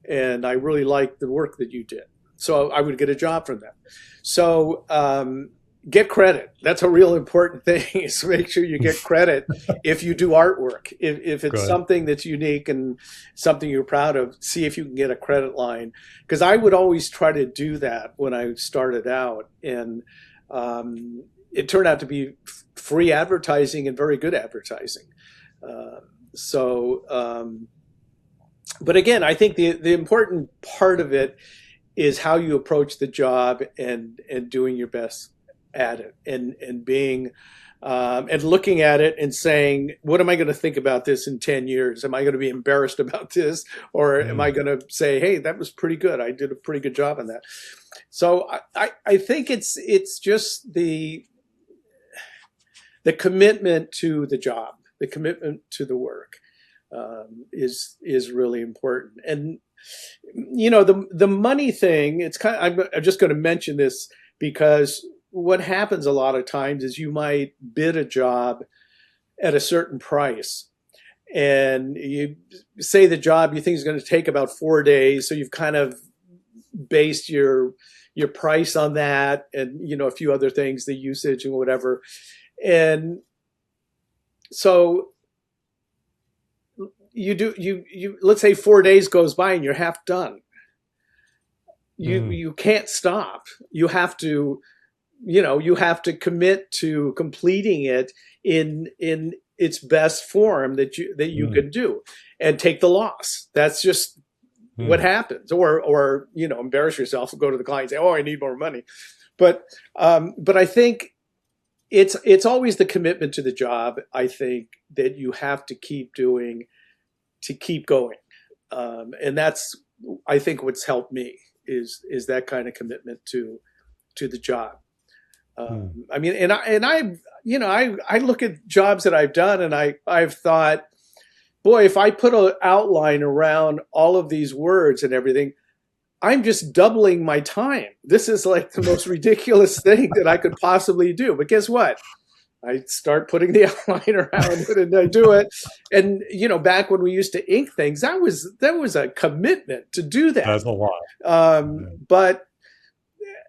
and I really liked the work that you did. So I would get a job from them. So get credit. That's a real important thing, is make sure you get credit if you do artwork. If it's something that's unique and something you're proud of, see if you can get a credit line. Because I would always try to do that when I started out. And it turned out to be free advertising and very good advertising. But again, I think the important part of it is how you approach the job and doing your best at it, and being and looking at it and saying, what am I going to think about this in 10 years? Am I going to be embarrassed about this? Or am I going to say, hey, that was pretty good. I did a pretty good job on that. So I think it's just the commitment to the job, the commitment to the work is really important. And, the money thing, it's I'm just going to mention this because what happens a lot of times is you might bid a job at a certain price, and you say the job you think is going to take about 4 days. So you've kind of based your price on that, and, a few other things, the usage and whatever. And so you let's say 4 days goes by and you're half done. You can't stop. You have to, you have to commit to completing it in its best form that you can do, and take the loss. That's just what happens. Or embarrass yourself and go to the client and say, oh, I need more money. But I think it's always the commitment to the job, I think, that you have to keep doing to keep going. And that's, I think, what's helped me is that kind of commitment to the job. I mean, and I look at jobs that I've done, and I've thought, boy, if I put an outline around all of these words and everything, I'm just doubling my time. This is like the most ridiculous thing that I could possibly do. But guess what? I start putting the outline around it, and I do it. And, back when we used to ink things, that was a commitment to do that. That's a lot. But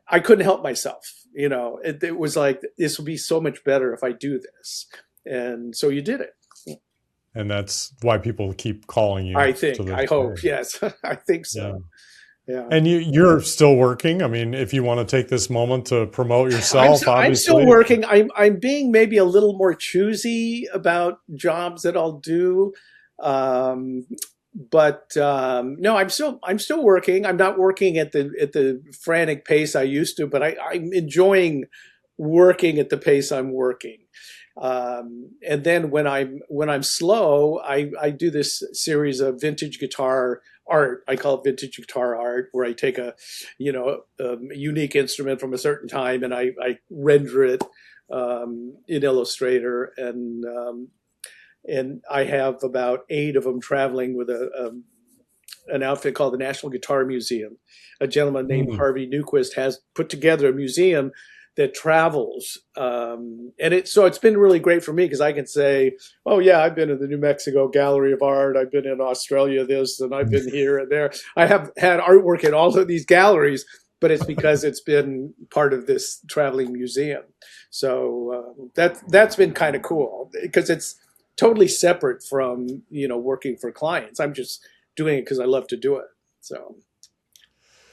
I couldn't help myself. It was like, this will be so much better if I do this. And so you did it. And that's why people keep calling you. I think, I hope, yes, I think so. Yeah. Yeah. And you're still working. I mean, if you want to take this moment to promote yourself, I'm still working. I'm being maybe a little more choosy about jobs that I'll do. But no, I'm still working. I'm not working at the frantic pace I used to, but I'm enjoying working at the pace I'm working. And then when I'm slow, I do this series of vintage guitar art. I call it vintage guitar art, where I take a unique instrument from a certain time and I render it in Illustrator, and I have about 8 of them traveling with an outfit called the National Guitar Museum. A gentleman named Harvey Newquist has put together a museum that travels. So it's been really great for me, because I can say, oh yeah, I've been in the New Mexico Gallery of Art, I've been in Australia this, and I've been here and there. I have had artwork in all of these galleries, but it's because it's been part of this traveling museum. So that's been kind of cool, because it's totally separate from, working for clients. I'm just doing it because I love to do it. So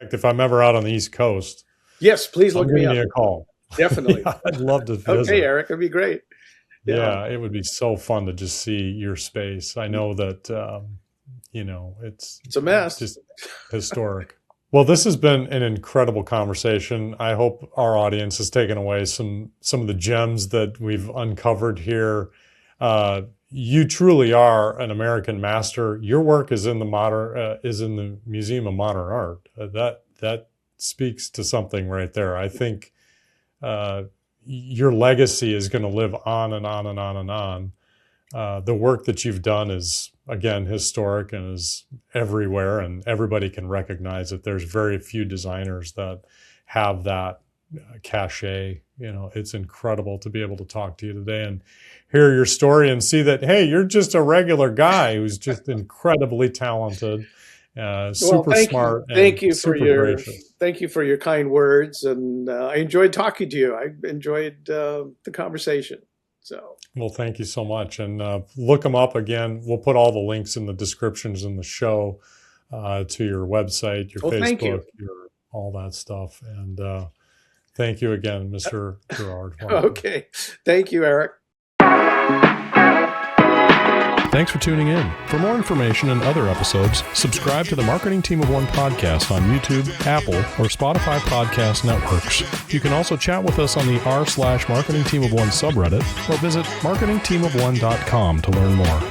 if I'm ever out on the East Coast, yes, please look me up. Give me a call. Definitely. Yeah, I'd love to visit. Okay, Eric, it'd be great. Yeah, it would be so fun to just see your space. I know that, it's a mess. Just historic. Well, this has been an incredible conversation. I hope our audience has taken away some of the gems that we've uncovered here. You truly are an American master. Your work is in the Museum of Modern Art. That speaks to something right there. I think your legacy is going to live on and on and on and on. The work that you've done is, again, historic and is everywhere, and everybody can recognize it. There's very few designers that have that cachet. It's incredible to be able to talk to you today and hear your story and see that, hey, you're just a regular guy who's just incredibly talented, super smart. Thank you for your kind words, and I enjoyed talking to you. I enjoyed the conversation. So, well, thank you so much, and look them up again. We'll put all the links in the descriptions in the show to your website, your Facebook, all that stuff, and thank you again, Mr. Gerard Huerta. Okay, thank you, Eric. Thanks for tuning in. For more information and other episodes, subscribe to the Marketing Team of One podcast on YouTube, Apple, or Spotify podcast networks. You can also chat with us on the r/Marketing Team of One subreddit, or visit marketingteamofone.com to learn more.